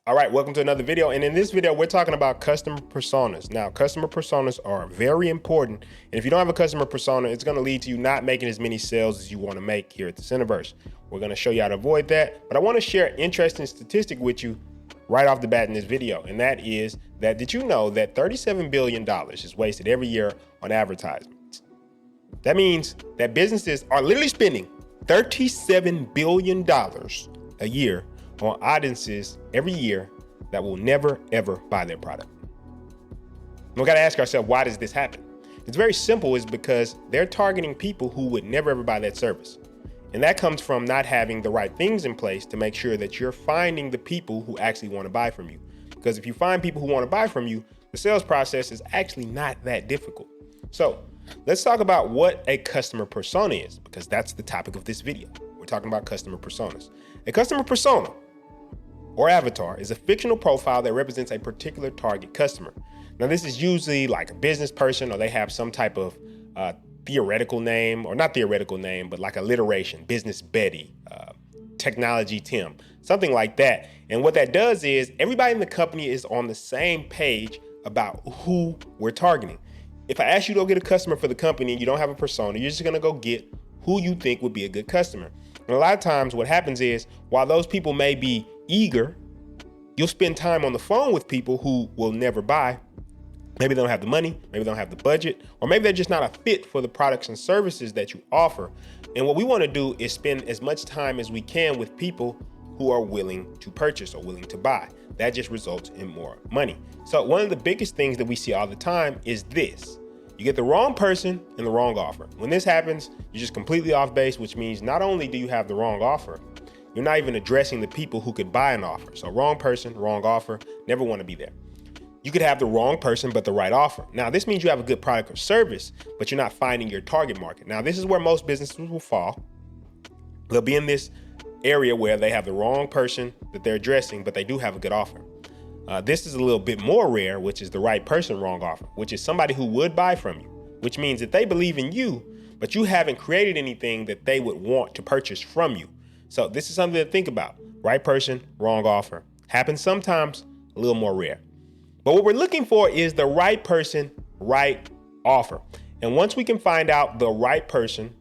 All right, welcome to another video. And in this video, we're talking about customer personas. Now, customer personas are very important. And if you don't have a customer persona, it's going to lead to you not making as many sales as you want to make here at the Centiverse. We're going to show you how to avoid that. But I want to share an interesting statistic with you right off the bat in this video. And that is that did you know that $37 billion is wasted every year on advertisements? That means that businesses are literally spending $37 billion a year on audiences every year that will never, ever buy their product. We got to ask ourselves, why does this happen? It's very simple. It's because they're targeting people who would never, ever buy that service. And that comes from not having the right things in place to make sure that you're finding the people who actually want to buy from you. Because if you find people who want to buy from you, the sales process is actually not that difficult. So let's talk about what a customer persona is, because that's the topic of this video. We're talking about customer personas. A customer persona or avatar is a fictional profile that represents a particular target customer. Now, this is usually like a business person, or they have some type of theoretical name, or not theoretical name, but like alliteration, Business Betty, Technology Tim, something like that. And what that does is everybody in the company is on the same page about who we're targeting. If I ask you to go get a customer for the company and you don't have a persona, you're just gonna go get who you think would be a good customer. And a lot of times what happens is, while those people may be eager, you'll spend time on the phone with people who will never buy. Maybe they don't have the money, maybe they don't have the budget, or maybe they're just not a fit for the products and services that you offer. And what we want to do is spend as much time as we can with people who are willing to purchase or willing to buy. That just results in more money. So one of the biggest things that we see all the time is this. You get the wrong person and the wrong offer. When this happens, you're just completely off base, which means not only do you have the wrong offer, you're not even addressing the people who could buy an offer. So wrong person, wrong offer, never want to be there. You could have the wrong person, but the right offer. Now, this means you have a good product or service, but you're not finding your target market. Now, this is where most businesses will fall. They'll be in this area where they have the wrong person that they're addressing, but they do have a good offer. This is a little bit more rare, which is the right person, wrong offer, which is somebody who would buy from you, which means that they believe in you, but you haven't created anything that they would want to purchase from you. So this is something to think about. Right person, wrong offer. Happens sometimes, a little more rare. But what we're looking for is the right person, right offer. And once we can find out the right person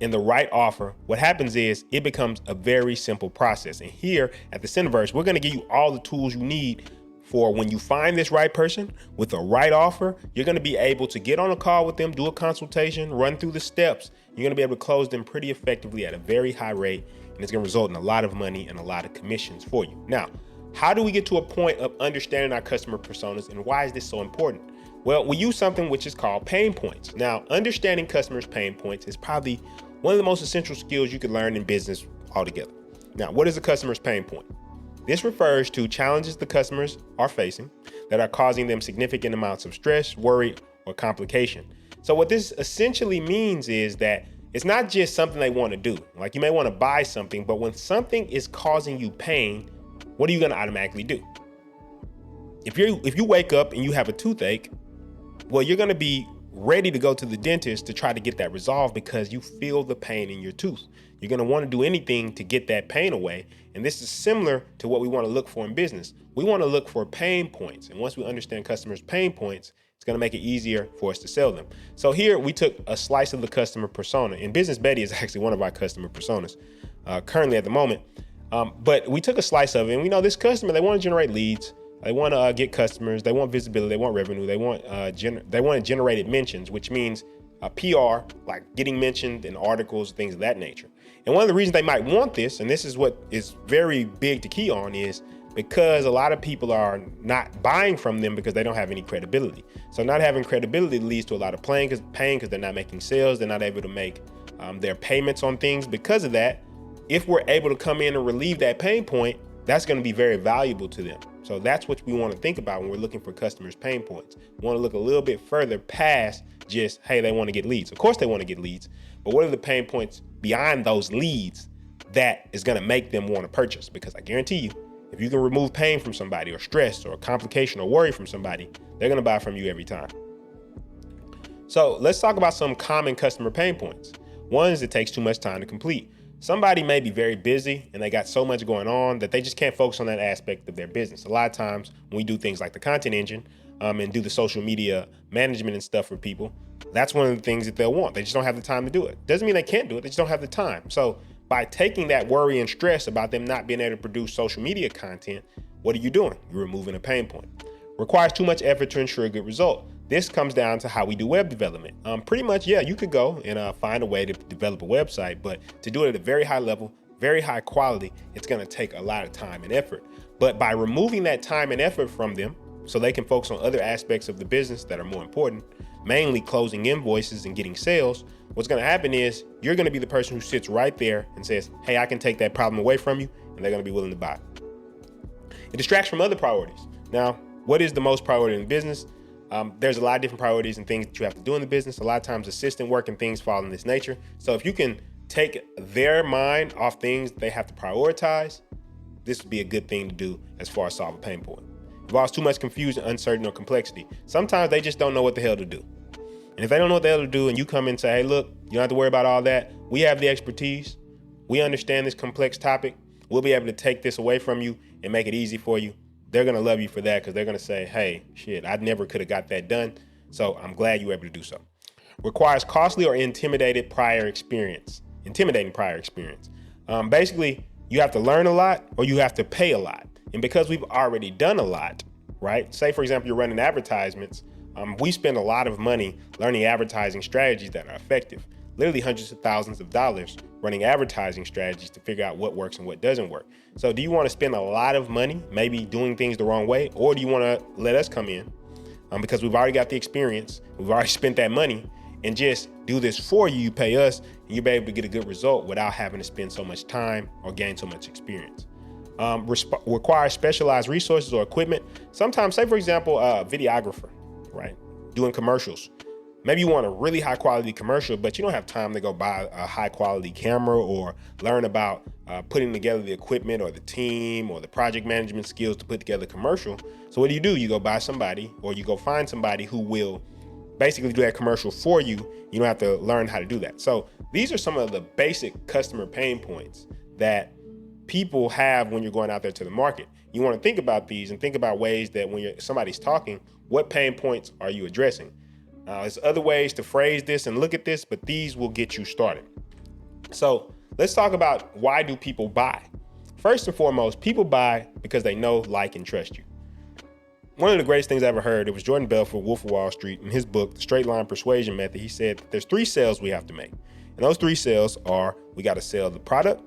and the right offer, what happens is it becomes a very simple process. And here at the Centiverse, we're going to give you all the tools you need for when you find this right person with the right offer. You're going to be able to get on a call with them, do a consultation, run through the steps. You're going to be able to close them pretty effectively at a very high rate. And it's going to result in a lot of money and a lot of commissions for you. Now, how do we get to a point of understanding our customer personas, and why is this so important? Well, we use something which is called pain points. Now, understanding customers' pain points is probably one of the most essential skills you could learn in business altogether. Now, what is a customer's pain point? This refers to challenges the customers are facing that are causing them significant amounts of stress, worry, or complication. So what this essentially means is that it's not just something they want to do. Like, you may want to buy something, but when something is causing you pain, what are you going to automatically do? If you wake up and you have a toothache, well, you're going to be ready to go to the dentist to try to get that resolved because you feel the pain in your tooth. You're going to want to do anything to get that pain away. And this is similar to what we want to look for in business. We want to look for pain points. And once we understand customers' pain points, it's going to make it easier for us to sell them. So here we took a slice of the customer persona, and Business Betty is actually one of our customer personas currently at the moment. But we took a slice of it, and we know this customer, they want to generate leads. They want to get customers. They want visibility. They want revenue. They want generated mentions, which means PR, like getting mentioned in articles, things of that nature. And one of the reasons they might want this, and this is what is very big to key on, is because a lot of people are not buying from them because they don't have any credibility. So not having credibility leads to a lot of pain because they're not making sales. They're not able to make their payments on things. Because of that, if we're able to come in and relieve that pain point, that's going to be very valuable to them. So that's what we want to think about when we're looking for customers' pain points. We want to look a little bit further past just, hey, they want to get leads. Of course they want to get leads, but what are the pain points beyond those leads that is going to make them want to purchase? Because I guarantee you, if you can remove pain from somebody, or stress, or complication, or worry from somebody, they're going to buy from you every time. So let's talk about some common customer pain points. One is it takes too much time to complete. somebody may be very busy and they got so much going on that they just can't focus on that aspect of their business. A lot of times when we do things like the content engine and do the social media management and stuff for people, that's one of the things that they'll want. They just don't have the time to do it. Doesn't mean they can't do it. They just don't have the time. So by taking that worry and stress about them not being able to produce social media content, what are you doing? You're removing a pain point. Requires too much effort to ensure a good result. This comes down to how we do web development. Pretty much, yeah, you could go and find a way to develop a website, but to do it at a very high level, very high quality, it's gonna take a lot of time and effort. But by removing that time and effort from them so they can focus on other aspects of the business that are more important, mainly closing invoices and getting sales, what's gonna happen is you're gonna be the person who sits right there and says, hey, I can take that problem away from you, and they're gonna be willing to buy. It distracts from other priorities. Now, what is the most priority in business? There's a lot of different priorities and things that you have to do in the business. A lot of times assistant work and things fall in this nature. So if you can take their mind off things they have to prioritize, this would be a good thing to do as far as solve a pain point. Involves too much confusion, uncertainty, or complexity. Sometimes they just don't know what the hell to do. And if they don't know what the hell to do and you come in and say, hey, look, you don't have to worry about all that. We have the expertise. We understand this complex topic. We'll be able to take this away from you and make it easy for you. They're gonna love you for that because they're gonna say, hey, shit, I never could have got that done. So I'm glad you were able to do so. Requires costly or intimidating prior experience. Basically, you have to learn a lot or you have to pay a lot. And because we've already done a lot, right? Say, for example, you're running advertisements. We spend a lot of money learning advertising strategies that are effective. Literally hundreds of thousands of dollars running advertising strategies to figure out what works and what doesn't work. So do you want to spend a lot of money maybe doing things the wrong way, or do you want to let us come in because we've already got the experience, we've already spent that money, and just do this for you, you pay us, and you'll be able to get a good result without having to spend so much time or gain so much experience. Requires specialized resources or equipment. Sometimes, say for example, a videographer, right? Doing commercials. Maybe you want a really high quality commercial, but you don't have time to go buy a high quality camera or learn about putting together the equipment or the team or the project management skills to put together a commercial. So what do? You go buy somebody or you go find somebody who will basically do that commercial for you. You don't have to learn how to do that. So these are some of the basic customer pain points that people have when you're going out there to the market. You want to think about these and think about ways that when somebody's talking, what pain points are you addressing? There's other ways to phrase this and look at this, but these will get you started. So let's talk about why do people buy? First and foremost, people buy because they know, like, and trust you. One of the greatest things I ever heard, it was Jordan Belfort, Wolf of Wall Street, in his book, The Straight Line Persuasion Method. He said there's 3 sales we have to make. And those 3 sales are, we got to sell the product,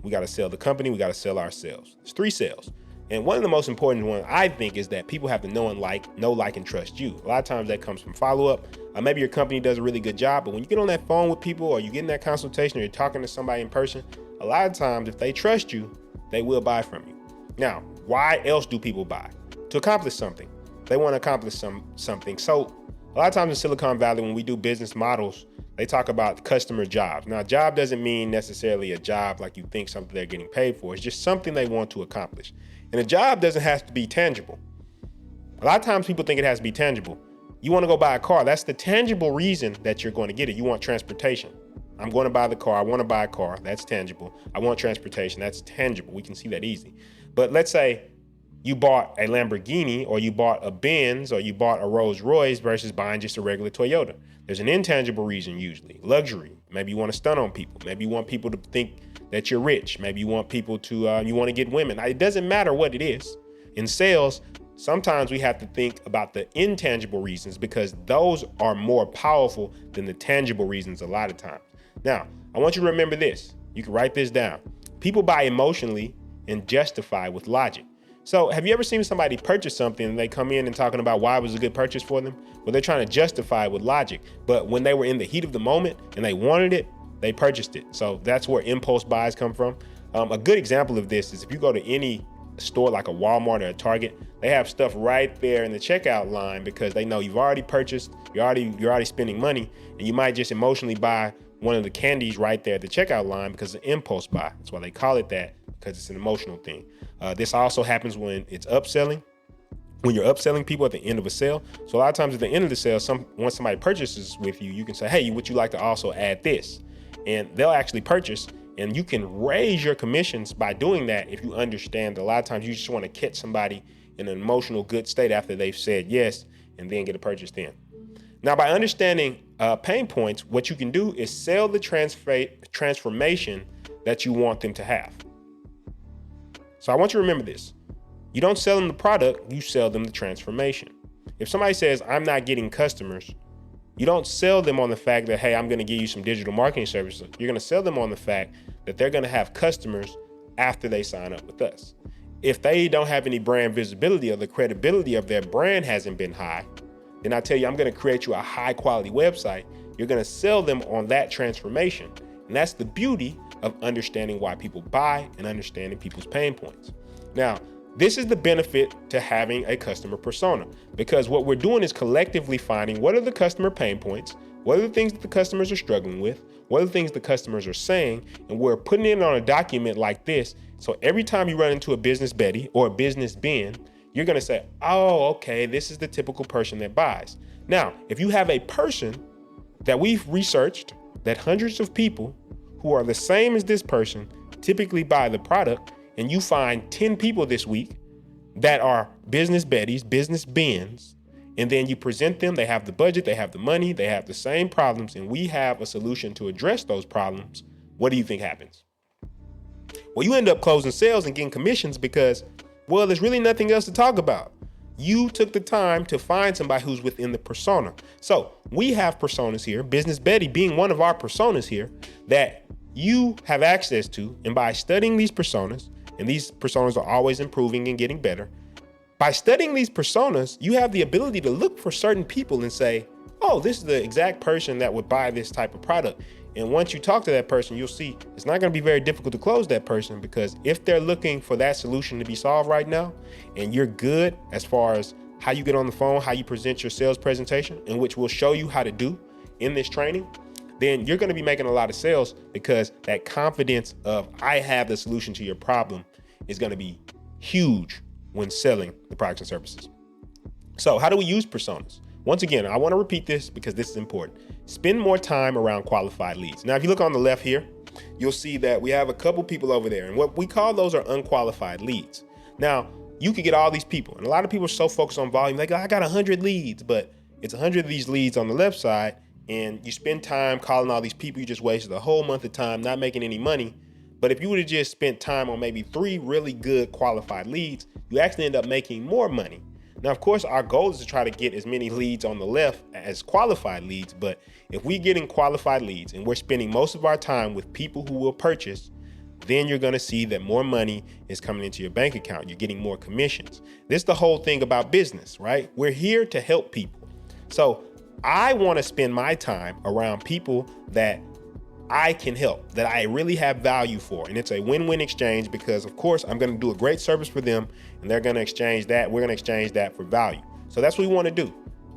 we got to sell the company, we got to sell ourselves. There's 3 sales. And one of the most important ones, I think, is that people have to know, like, and trust you. A lot of times that comes from follow-up. Maybe your company does a really good job, but when you get on that phone with people or you get in that consultation or you're talking to somebody in person, a lot of times if they trust you, they will buy from you. Now, why else do people buy? To accomplish something. They want to accomplish something. So a lot of times in Silicon Valley, when we do business models, they talk about customer jobs. Now, job doesn't mean necessarily a job like you think something they're getting paid for. It's just something they want to accomplish. And a job doesn't have to be tangible. A lot of times people think it has to be tangible. You want to go buy a car. That's the tangible reason that you're going to get it. You want transportation. I'm going to buy the car. I want to buy a car. That's tangible. I want transportation. That's tangible. We can see that easy. But let's say you bought a Lamborghini or you bought a Benz or you bought a Rolls Royce versus buying just a regular Toyota. There's an intangible reason usually. Luxury. Maybe you want to stun on people. Maybe you want people to think that you're rich. Maybe you want people to, you want to get women. It doesn't matter what it is. In sales, sometimes we have to think about the intangible reasons because those are more powerful than the tangible reasons a lot of times. Now, I want you to remember this. You can write this down. People buy emotionally and justify with logic. So have you ever seen somebody purchase something and they come in and talking about why it was a good purchase for them? Well, they're trying to justify it with logic. But when they were in the heat of the moment and they wanted it, they purchased it. So that's where impulse buys come from. A good example of this is if you go to any store like a Walmart or a Target, they have stuff right there in the checkout line because they know you've already purchased, you're already spending money, and you might just emotionally buy one of the candies right there at the checkout line because it's an impulse buy. That's why they call it that, because it's an emotional thing. This also happens when it's upselling. When you're upselling people at the end of a sale. So a lot of times at the end of the sale, once somebody purchases with you, you can say, hey, would you like to also add this? And they'll actually purchase. And you can raise your commissions by doing that if you understand that a lot of times you just want to catch somebody in an emotional good state after they've said yes and then get a purchase in. Now, by understanding pain points, what you can do is sell the transformation that you want them to have. So I want you to remember this. You don't sell them the product, you sell them the transformation. If somebody says, I'm not getting customers, you don't sell them on the fact that, hey, I'm going to give you some digital marketing services. You're going to sell them on the fact that they're going to have customers after they sign up with us. If they don't have any brand visibility or the credibility of their brand hasn't been high, then I tell you, I'm going to create you a high quality website. You're going to sell them on that transformation. And that's the beauty of understanding why people buy and understanding people's pain points. Now, this is the benefit to having a customer persona, because what we're doing is collectively finding what are the customer pain points, what are the things that the customers are struggling with, what are the things the customers are saying, and we're putting it on a document like this. So every time you run into a business Betty or a business Ben, you're going to say, oh, okay, this is the typical person that buys. Now, if you have a person that we've researched that hundreds of people who are the same as this person typically buy the product, and you find 10 people this week that are business Bettys, business Bens, and then you present them, they have the budget, they have the money, they have the same problems, and we have a solution to address those problems, what do you think happens? Well, you end up closing sales and getting commissions because, well, there's really nothing else to talk about. You took the time to find somebody who's within the persona. So we have personas here, business Betty being one of our personas here that you have access to. And by studying these personas, and these personas are always improving and getting better, by studying these personas, you have the ability to look for certain people and say, oh, this is the exact person that would buy this type of product. And once you talk to that person, you'll see it's not going to be very difficult to close that person, because if they're looking for that solution to be solved right now, and you're good as far as how you get on the phone, how you present your sales presentation, in which we'll show you how to do in this training, then you're going to be making a lot of sales, because that confidence of I have the solution to your problem is going to be huge when selling the products and services. So how do we use personas? Once again, I want to repeat this because this is important. Spend more time around qualified leads. Now, if you look on the left here, you'll see that we have a couple people over there, and what we call those are unqualified leads. Now, you could get all these people, and a lot of people are so focused on volume, they go, I got 100 leads, but it's 100 of these leads on the left side, and you spend time calling all these people, you just wasted a whole month of time not making any money. But if you would have just spent time on maybe 3 really good qualified leads, you actually end up making more money. Now, of course, our goal is to try to get as many leads on the left as qualified leads. But if we're getting qualified leads and we're spending most of our time with people who will purchase, then you're going to see that more money is coming into your bank account. You're getting more commissions. This is the whole thing about business, right? We're here to help people. So I want to spend my time around people that I can help, that I really have value for. And it's a win-win exchange, because of course I'm going to do a great service for them and they're going to exchange that. We're going to exchange that for value. So that's what we want to do.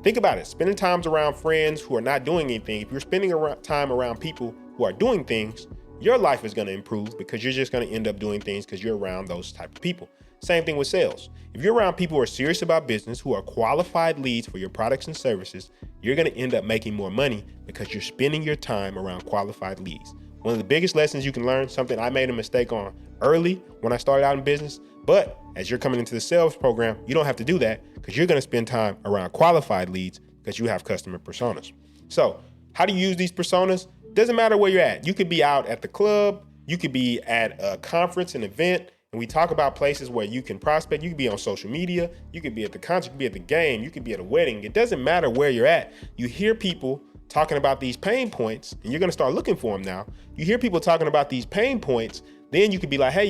Think about it. Spending time around friends who are not doing anything. If you're spending time around people who are doing things, your life is going to improve, because you're just going to end up doing things because you're around those type of people. Same thing with sales. If you're around people who are serious about business, who are qualified leads for your products and services, you're going to end up making more money because you're spending your time around qualified leads. One of the biggest lessons you can learn, something I made a mistake on early when I started out in business, but as you're coming into the sales program, you don't have to do that, because you're going to spend time around qualified leads because you have customer personas. So how do you use these personas? Doesn't matter where you're at. You could be out at the club, you could be at a conference, an event, and we talk about places where you can prospect. You could be on social media, you could be at the concert, you could be at the game, you could be at a wedding. It doesn't matter where you're at. You hear people talking about these pain points, and you're going to start looking for them now. You hear people talking about these pain points, then you could be like, hey,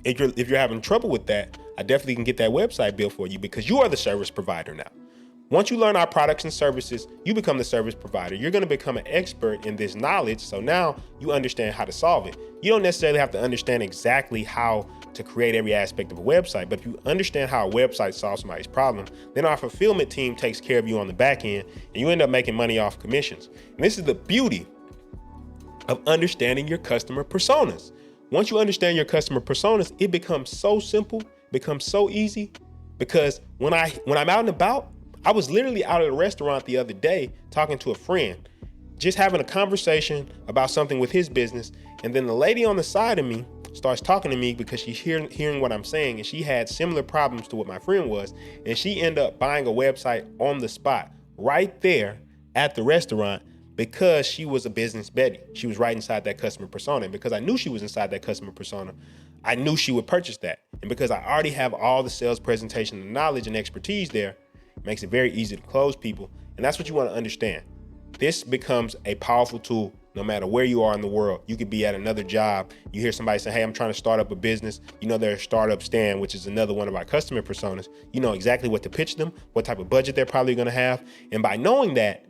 if you're having trouble with that, I definitely can get that website built for you, because you are the service provider now. Once you learn our products and services, you become the service provider. You're going to become an expert in this knowledge. So now you understand how to solve it. You don't necessarily have to understand exactly how to create every aspect of a website, but if you understand how a website solves somebody's problem, then our fulfillment team takes care of you on the back end, and you end up making money off commissions. And this is the beauty of understanding your customer personas. Once you understand your customer personas, it becomes so simple, becomes so easy, because when I'm out and about, I was literally out at a restaurant the other day talking to a friend. just having a conversation about something with his business. And then the lady on the side of me starts talking to me because she's hearing what I'm saying, and she had similar problems to what my friend was, and she ended up buying a website on the spot right there at the restaurant because she was a business Betty. She was right inside that customer persona, and because I knew she was inside that customer persona, I knew she would purchase that. And because I already have all the sales presentation and knowledge and expertise there, it makes it very easy to close people. And that's what you want to understand. This becomes a powerful tool no matter where you are in the world. You could be at another job. You hear somebody say, hey, I'm trying to start up a business. You know, they're a startup stand, which is another one of our customer personas. You know exactly what to pitch them, what type of budget they're probably going to have. And by knowing that,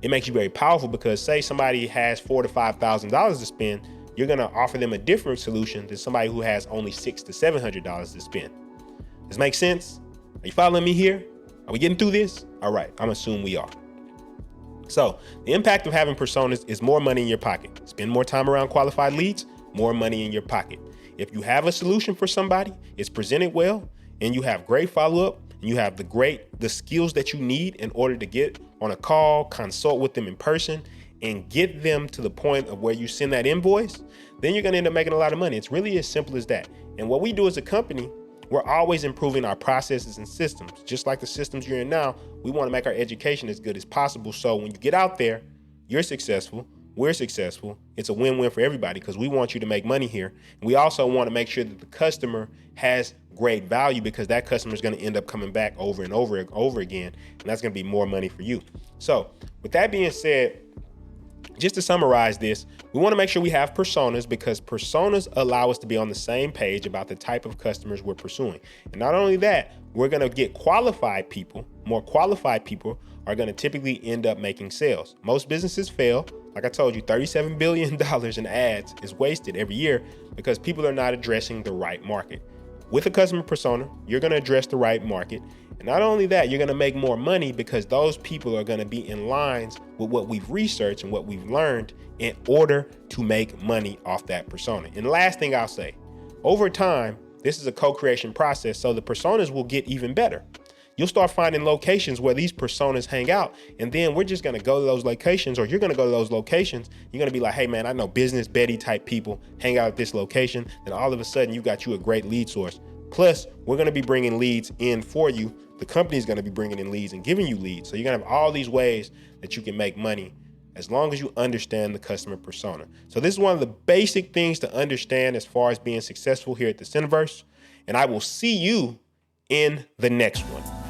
it makes you very powerful because say somebody has $4,000 to $5,000 to spend, you're going to offer them a different solution than somebody who has only $600 to $700 to spend. Does this make sense? Are you following me here? Are we getting through this? All right, I'm assuming we are. So the impact of having personas is more money in your pocket. Spend more time around qualified leads, more money in your pocket. If you have a solution for somebody, it's presented well, and you have great follow-up, and you have the skills that you need in order to get on a call, consult with them in person, and get them to the point of where you send that invoice, then you're gonna end up making a lot of money. It's really as simple as that. And what we do as a company, we're always improving our processes and systems. Just like the systems you're in now, we want to make our education as good as possible. So when you get out there, you're successful, we're successful. It's a win-win for everybody because we want you to make money here. And we also want to make sure that the customer has great value because that customer is going to end up coming back over and over again. And that's going to be more money for you. So with that being said, just to summarize this, we want to make sure we have personas because personas allow us to be on the same page about the type of customers we're pursuing. And not only that, we're going to get qualified people. More qualified people are going to typically end up making sales. Most businesses fail. Like I told you, $37 billion in ads is wasted every year because people are not addressing the right market. With a customer persona, you're going to address the right market. And not only that, you're going to make more money because those people are going to be in lines with what we've researched and what we've learned in order to make money off that persona. And the last thing I'll say, over time, this is a co-creation process, so the personas will get even better. You'll start finding locations where these personas hang out, and then we're just going to go to those locations, or you're going to go to those locations. You're going to be like, hey man, I know business Betty type people hang out at this location. Then all of a sudden you got you a great lead source. Plus, we're going to be bringing leads in for you. The company's going to be bringing in leads and giving you leads. So you're going to have all these ways that you can make money as long as you understand the customer persona. So this is one of the basic things to understand as far as being successful here at the Centiverse. And I will see you in the next one.